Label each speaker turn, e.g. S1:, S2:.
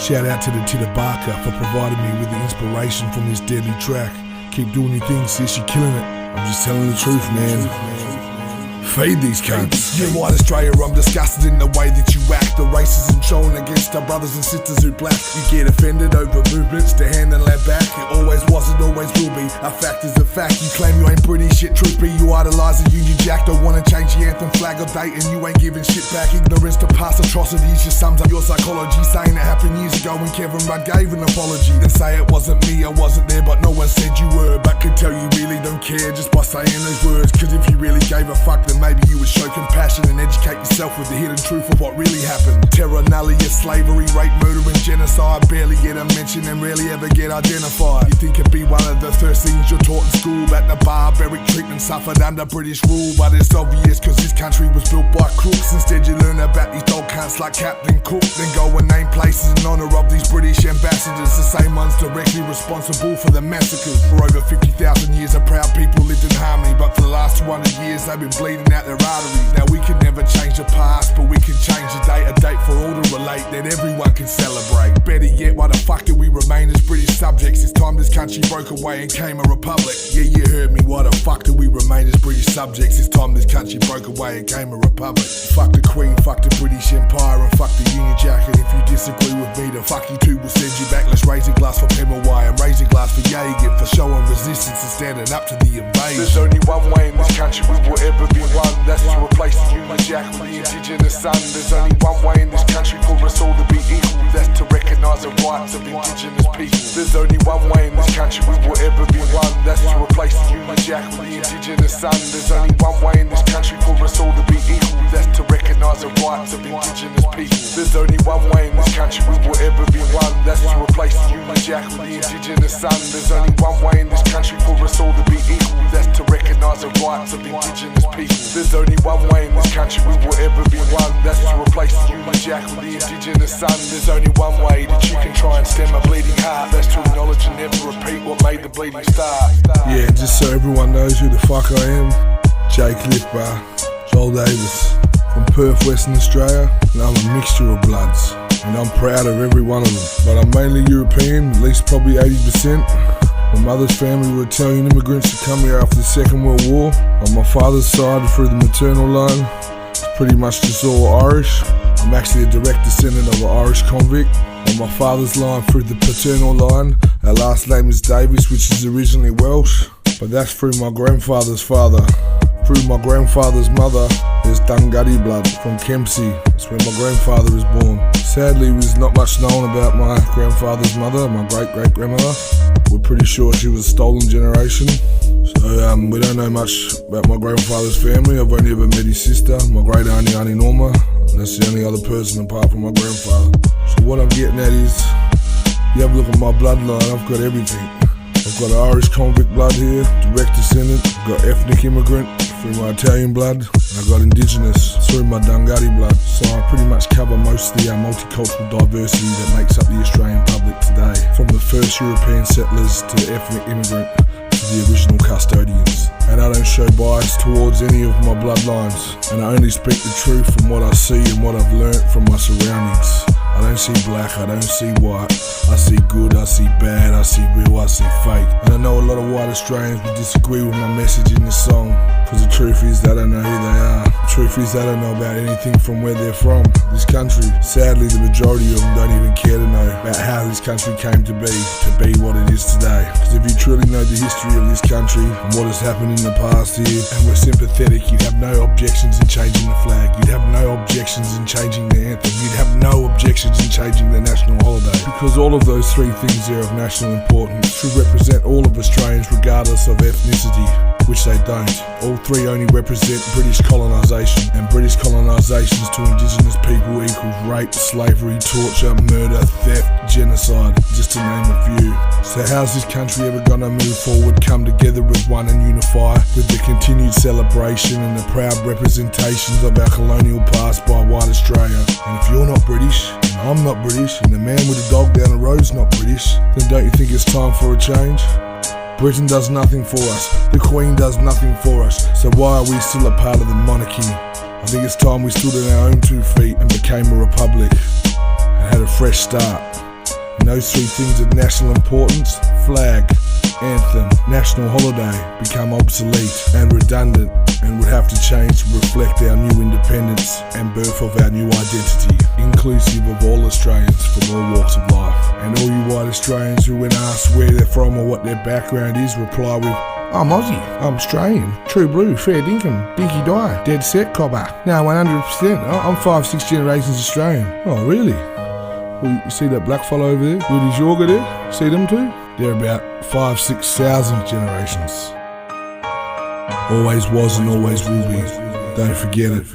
S1: Shout out to the Titter Barker for providing me with the inspiration from this deadly track. Keep doing your thing, sis, you're killing it. I'm just telling the truth, man. Fade these cunts. Yeah, white Australia, I'm disgusted in the way that you act. The racism shown against our brothers and sisters who black. You get offended over movements to hand and let back. It always was, it always will be. A fact is a fact. You claim you ain't British, shit truth be you idolise the Union Jack. Don't wanna change the anthem, flag or date, and you ain't giving shit back. Ignorance to past atrocities just sums up your psychology. Saying it happened years ago when Kevin Rudd gave an apology. Then say it wasn't me, I wasn't there, but no one said you were. But can tell you really don't care just by saying those words. Cause if you really gave a fuck, then maybe you would show compassion and educate yourself with the hidden truth of what really happened. Terranalia, slavery, rape, murder and genocide barely get a mention and rarely ever get identified. You think it'd be one of the first things you're taught in school, that the barbaric treatment suffered under British rule. But it's obvious cause this country was built by crooks. Instead you learn about these dog cunts like Captain Cook. Then go and name places in honour of these British ambassadors, the same ones directly responsible for the massacres. For over 50,000 years a proud people lived in harmony, but for the last 200 years they've been bleeding out their arteries. Now we can never change the past, but we can change the date, a date for all to relate, that everyone can celebrate. Better yet, why the fuck do we remain as British subjects? It's time this country broke away and came a republic. Yeah, you heard me, why the fuck do we remain as British subjects? It's time this country broke away and came a republic. Fuck the Queen, fuck the British Empire, and fuck the Union Jack. And if you disagree with me, then fuck you too, we'll send you back. Let's raise a glass for Pemulwuy and raise a glass for Jaeger, for showing resistance and standing up to the invasion. There's only one way in this country we will ever be one, that's to replace the Union Jack with the indigenous son. There's only one way in this country for us all to be equal, that's to recognise the rights of indigenous people. There's only one way in this country we will ever be one, that's to replace the Union Jack with the indigenous son. There's only one way in this country for us all to be equal, that's to recognise the rights of indigenous people. There's only one way in this country we will ever be one, that's to replace the Union Jack with the indigenous son. There's only one way in this country for us all to be equal, that's to recognise the rights of indigenous people. There's only one way in this country we will ever be one, that's to replace the Union Jack with the indigenous son. There's only one way that you can try and stem a bleeding heart, that's to acknowledge and never repeat what made the bleeding start. Yeah, just so everyone knows who the fuck I am, Jay Cliffbar, Joel Davis, from Perth, Western Australia, and I'm a mixture of bloods, and I'm proud of every one of them. But I'm mainly European, at least probably 80%. My mother's family were Italian immigrants who come here after the Second World War. On my father's side, through the maternal line, it's pretty much just all Irish. I'm actually a direct descendant of an Irish convict. On my father's line, through the paternal line, our last name is Davis, which is originally Welsh, but that's through my grandfather's father. Through my grandfather's mother, there's Dunghutti blood from Kempsey. That's where my grandfather was born. Sadly, there's not much known about my grandfather's mother, my great-great-grandmother. We're pretty sure she was a stolen generation. So we don't know much about my grandfather's family. I've only ever met his sister, my great auntie, Auntie Norma. And that's the only other person apart from my grandfather. So what I'm getting at is, you have a look at my bloodline, I've got everything. I've got Irish convict blood here, direct descendant. I've got ethnic immigrant through my Italian blood, and I've got indigenous through my Dunghutti blood. So I pretty much cover most of the multicultural diversity that makes up the Australian public today, from the first European settlers to the ethnic immigrant to the original custodians. And I don't show bias towards any of my bloodlines, and I only speak the truth from what I see and what I've learnt from my surroundings. I don't see black, I don't see white, I see good, I see bad, I see real, I see fake. And I know a lot of white Australians will disagree with my message in this song, cause the truth is they don't know who they are. The truth is they don't know about anything from where they're from, this country. Sadly, the majority of them don't even care to know about how this country came to be what it is today. Cause if you truly know the history of this country and what has happened in the past here, and we're sympathetic, you'd have no objections in changing the flag, you'd have no objections in changing the anthem, you'd have no objections in changing the national holiday, because all of those three things are of national importance, should represent all of Australians regardless of ethnicity, which they don't. All three only represent British colonisation, and British colonisations to Indigenous people equals rape, slavery, torture, murder, theft, genocide, just to name a few. So how's this country ever gonna move forward, come together as one and unify, with the continued celebration and the proud representations of our colonial past by white Australia? And if you're not British, and I'm not British, and the man with the dog down the road's not British, then don't you think it's time for a change? Britain does nothing for us, the Queen does nothing for us, so why are we still a part of the monarchy? I think it's time we stood on our own 2 feet and became a republic, and had a fresh start. those three things of national importance, flag, anthem, national holiday, become obsolete and redundant and would have to change to reflect our new independence and birth of our new identity, inclusive of all Australians from all walks of life. And all you white Australians who, when asked where they're from or what their background is, reply with, "I'm Aussie, I'm Australian, true blue, fair dinkum, dinky die, dead set copper. No, 100%, I'm 5-6 generations Australian." "Oh, really? Well, you see that black fellow over there with his yoga there? See them too? They're about 5,000-6,000 generations. Always was and always will be. Don't forget it.